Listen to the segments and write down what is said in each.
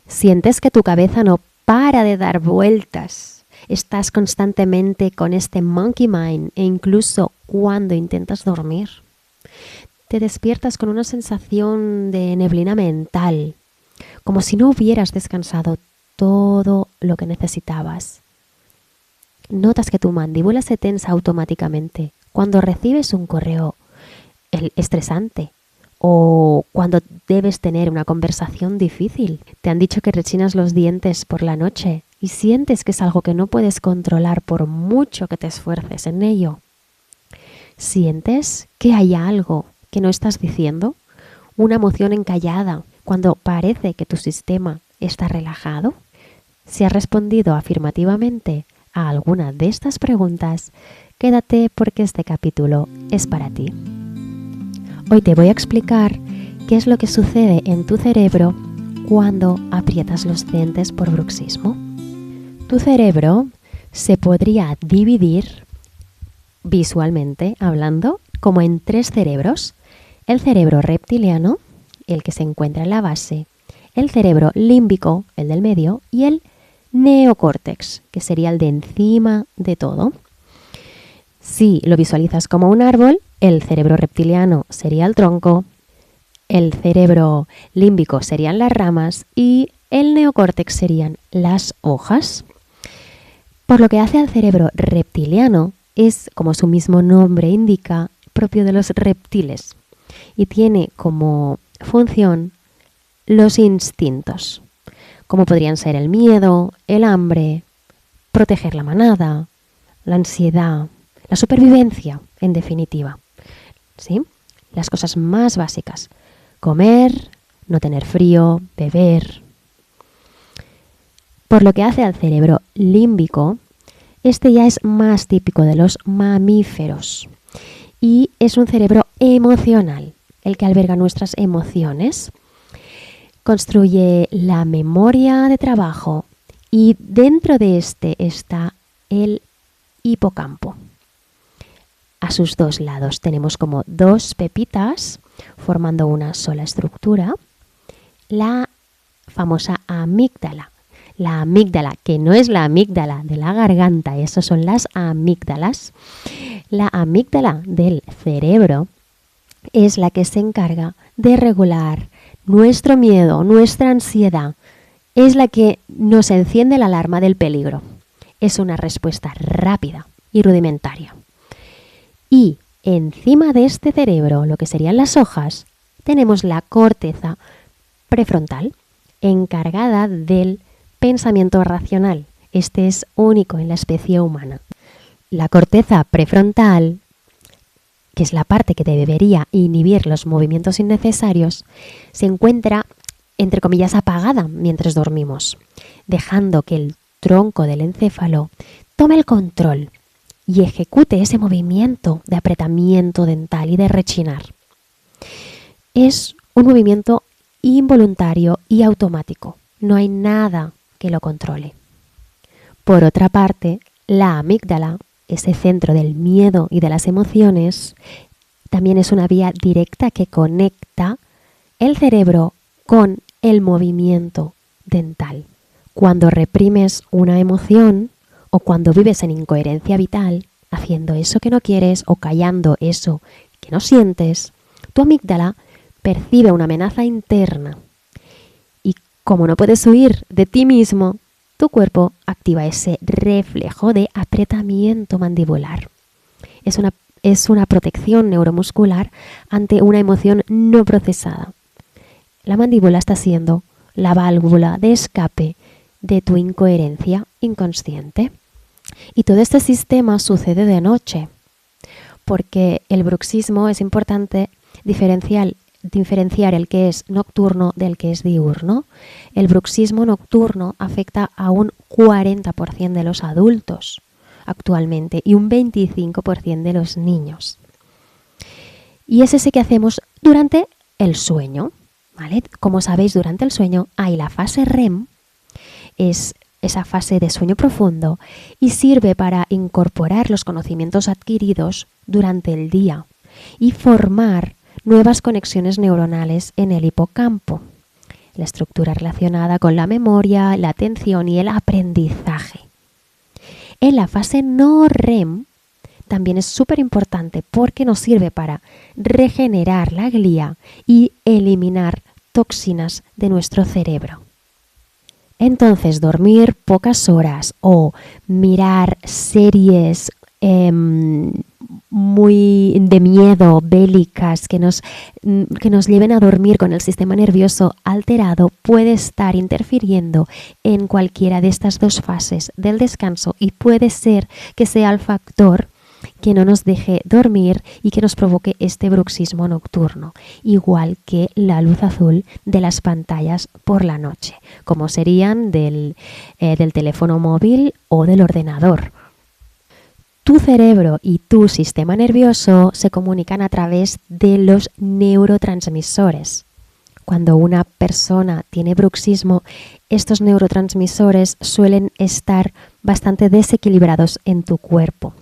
Sientes que tu cabeza no para de dar vueltas. Estás constantemente con este monkey mind e incluso cuando intentas dormir. Te despiertas con una sensación de neblina mental, como si no hubieras descansado todo lo que necesitabas. Notas que tu mandíbula se tensa automáticamente cuando recibes un correo estresante o cuando debes tener una conversación difícil. Te han dicho que rechinas los dientes por la noche y sientes que es algo que no puedes controlar por mucho que te esfuerces en ello. Sientes que hay algo que no estás diciendo, una emoción encallada cuando parece que tu sistema está relajado. Si has respondido afirmativamente a alguna de estas preguntas, quédate porque este capítulo es para ti. Hoy te voy a explicar qué es lo que sucede en tu cerebro cuando aprietas los dientes por bruxismo. Tu cerebro se podría dividir visualmente hablando como en 3 cerebros: el cerebro reptiliano, el que se encuentra en la base, el cerebro límbico, el del medio, y el neocórtex, que sería el de encima de todo. Si lo visualizas como un árbol, el cerebro reptiliano sería el tronco, el cerebro límbico serían las ramas y el neocórtex serían las hojas. Por lo que hace al cerebro reptiliano, es, como su mismo nombre indica, propio de los reptiles y tiene como función los instintos, como podrían ser el miedo, el hambre, proteger la manada, la ansiedad, la supervivencia, en definitiva. ¿Sí? Las cosas más básicas: comer, no tener frío, beber. Por lo que hace al cerebro límbico, este ya es más típico de los mamíferos y es un cerebro emocional, el que alberga nuestras emociones, construye la memoria de trabajo y dentro de este está el hipocampo. A sus 2 lados tenemos como 2 pepitas formando una sola estructura, la famosa amígdala. La amígdala, que no es la amígdala de la garganta, eso son las amígdalas. La amígdala del cerebro es la que se encarga de regular nuestro miedo, nuestra ansiedad. Es la que nos enciende la alarma del peligro. Es una respuesta rápida y rudimentaria. Y encima de este cerebro, lo que serían las hojas, tenemos la corteza prefrontal, encargada del pensamiento racional. Este es único en la especie humana. La corteza prefrontal, que es la parte que debería inhibir los movimientos innecesarios, se encuentra, entre comillas, apagada mientras dormimos, dejando que el tronco del encéfalo tome el control y ejecute ese movimiento de apretamiento dental y de rechinar. Es un movimiento involuntario y automático. No hay nada que lo controle. Por otra parte, la amígdala, ese centro del miedo y de las emociones, también es una vía directa que conecta el cerebro con el movimiento dental. Cuando reprimes una emoción o cuando vives en incoherencia vital, haciendo eso que no quieres o callando eso que no sientes, tu amígdala percibe una amenaza interna. Y como no puedes huir de ti mismo, tu cuerpo activa ese reflejo de apretamiento mandibular. Es una protección neuromuscular ante una emoción no procesada. La mandíbula está siendo la válvula de escape de tu incoherencia inconsciente. Y todo este sistema sucede de noche, porque el bruxismo es importante diferenciar el que es nocturno del que es diurno. El bruxismo nocturno afecta a un 40% de los adultos actualmente y un 25% de los niños. Y es ese que hacemos durante el sueño, ¿vale? Como sabéis, durante el sueño hay la fase REM, es esa fase de sueño profundo, y sirve para incorporar los conocimientos adquiridos durante el día y formar nuevas conexiones neuronales en el hipocampo. la estructura relacionada con la memoria, la atención y el aprendizaje. En la fase no REM también es súper importante porque nos sirve para regenerar la glía y eliminar toxinas de nuestro cerebro. Entonces, dormir pocas horas o mirar series muy de miedo, bélicas, que nos lleven a dormir con el sistema nervioso alterado, puede estar interfiriendo en cualquiera de estas dos fases del descanso y puede ser que sea el factor que no nos deje dormir y que nos provoque este bruxismo nocturno, igual que la luz azul de las pantallas por la noche, como serían del teléfono móvil o del ordenador. Tu cerebro y tu sistema nervioso se comunican a través de los neurotransmisores. Cuando una persona tiene bruxismo, estos neurotransmisores suelen estar bastante desequilibrados en tu cuerpo.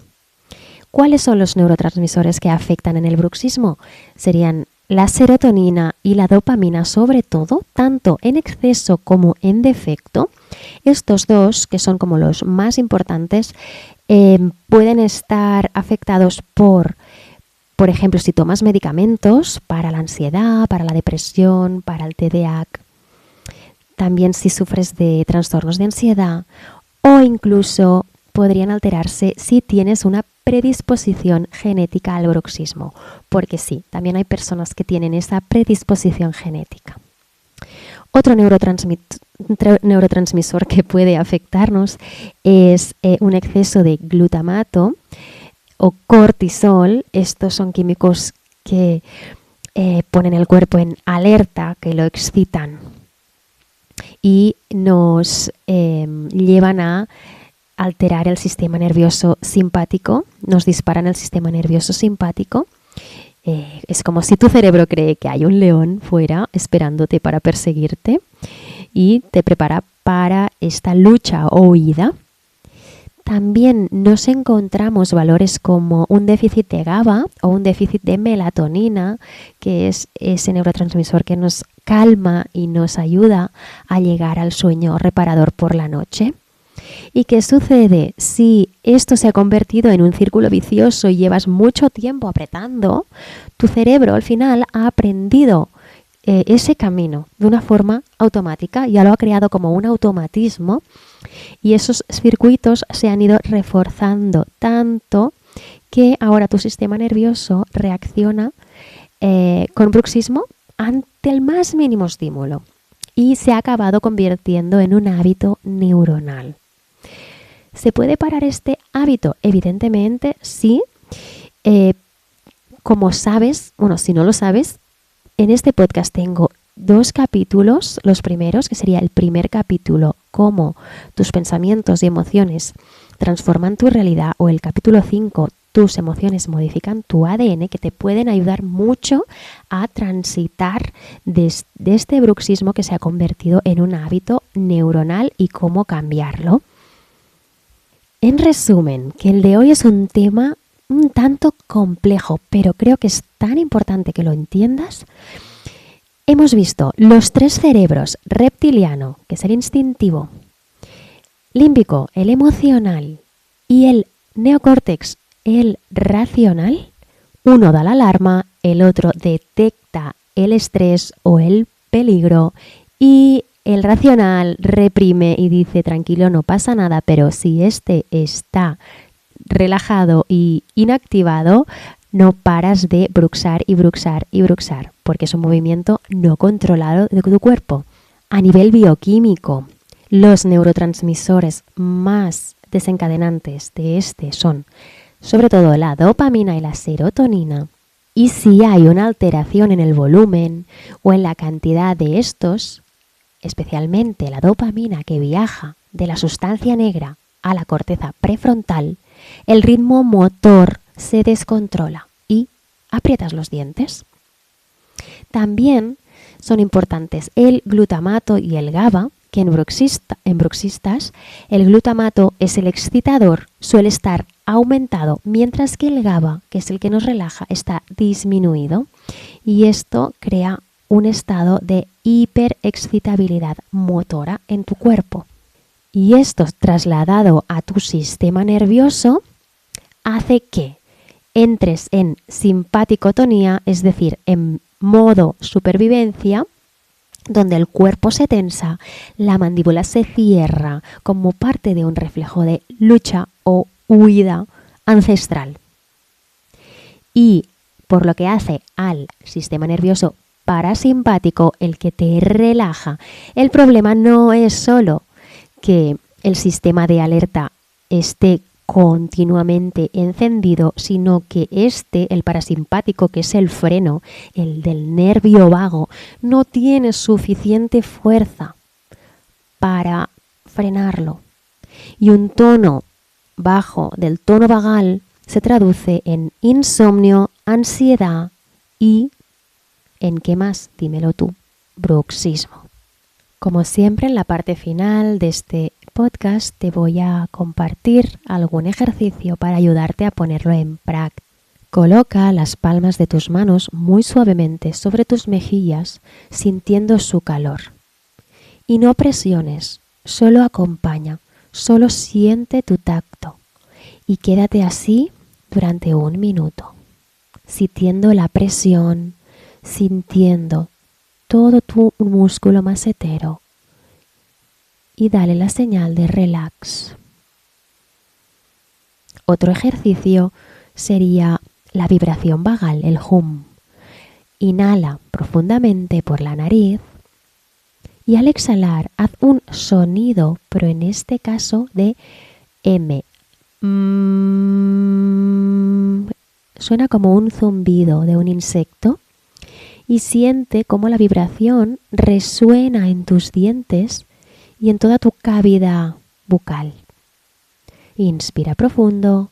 ¿Cuáles son los neurotransmisores que afectan en el bruxismo? Serían la serotonina y la dopamina, sobre todo, tanto en exceso como en defecto. Estos dos, que son como los más importantes, pueden estar afectados por ejemplo, si tomas medicamentos para la ansiedad, para la depresión, para el TDAH, también si sufres de trastornos de ansiedad o incluso podrían alterarse si tienes una predisposición genética al bruxismo, porque sí, también hay personas que tienen esa predisposición genética. Otro neurotransmisor que puede afectarnos es un exceso de glutamato o cortisol. Estos son químicos que ponen el cuerpo en alerta, que lo excitan y nos llevan a alterar el sistema nervioso simpático, nos disparan el sistema nervioso simpático. Es como si tu cerebro cree que hay un león fuera esperándote para perseguirte y te prepara para esta lucha o huida. También nos encontramos valores como un déficit de GABA o un déficit de melatonina, que es ese neurotransmisor que nos calma y nos ayuda a llegar al sueño reparador por la noche. ¿Y qué sucede? Si esto se ha convertido en un círculo vicioso y llevas mucho tiempo apretando, tu cerebro al final ha aprendido ese camino de una forma automática, ya lo ha creado como un automatismo y esos circuitos se han ido reforzando tanto que ahora tu sistema nervioso reacciona con bruxismo ante el más mínimo estímulo y se ha acabado convirtiendo en un hábito neuronal. ¿Se puede parar este hábito? Evidentemente sí. Como sabes, si no lo sabes, en este podcast tengo 2 capítulos, los primeros, que sería el primer capítulo, cómo tus pensamientos y emociones transforman tu realidad, o el capítulo 5, tus emociones modifican tu ADN, que te pueden ayudar mucho a transitar de este bruxismo que se ha convertido en un hábito neuronal y cómo cambiarlo. En resumen, que el de hoy es un tema un tanto complejo, pero creo que es tan importante que lo entiendas. Hemos visto los 3 cerebros: reptiliano, que es el instintivo, límbico, el emocional, y el neocórtex, el racional. Uno da la alarma, el otro detecta el estrés o el peligro y el racional reprime y dice tranquilo, no pasa nada, pero si este está relajado y inactivado, no paras de bruxar y bruxar y bruxar, porque es un movimiento no controlado de tu cuerpo. A nivel bioquímico, los neurotransmisores más desencadenantes de este son sobre todo la dopamina y la serotonina. Y si hay una alteración en el volumen o en la cantidad de estos, especialmente la dopamina que viaja de la sustancia negra a la corteza prefrontal, el ritmo motor se descontrola y aprietas los dientes. También son importantes el glutamato y el GABA, que en bruxistas el glutamato es el excitador, suele estar aumentado, mientras que el GABA, que es el que nos relaja, está disminuido. Y esto crea un estado de hiperexcitabilidad motora en tu cuerpo. Y esto trasladado a tu sistema nervioso hace que entres en simpaticotonía, es decir, en modo supervivencia, donde el cuerpo se tensa, la mandíbula se cierra como parte de un reflejo de lucha o huida ancestral. Y por lo que hace al sistema nervioso parasimpático, el que te relaja, el problema no es solo que el sistema de alerta esté continuamente encendido, sino que el parasimpático, que es el freno, el del nervio vago, no tiene suficiente fuerza para frenarlo. Y un tono bajo del tono vagal se traduce en insomnio, ansiedad y, ¿en qué más? Dímelo tú, bruxismo. Como siempre, en la parte final de este podcast te voy a compartir algún ejercicio para ayudarte a ponerlo en práctica. Coloca las palmas de tus manos muy suavemente sobre tus mejillas, sintiendo su calor. Y no presiones, solo acompaña, solo siente tu tacto. Y quédate así durante 1 minuto, sintiendo la presión, sintiendo todo tu músculo macetero. Y dale la señal de relax. Otro ejercicio sería la vibración vagal, el hum. Inhala profundamente por la nariz y al exhalar haz un sonido, pero en este caso de M. Suena como un zumbido de un insecto y siente cómo la vibración resuena en tus dientes y en toda tu cavidad bucal. Inspira profundo.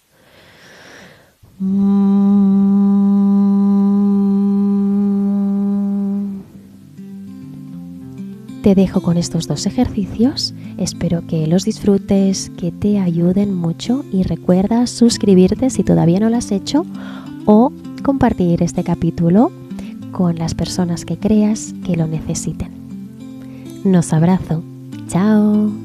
Te dejo con estos 2 ejercicios. Espero que los disfrutes, que te ayuden mucho y recuerda suscribirte si todavía no lo has hecho o compartir este capítulo con las personas que creas que lo necesiten. Nos abrazo. Chao.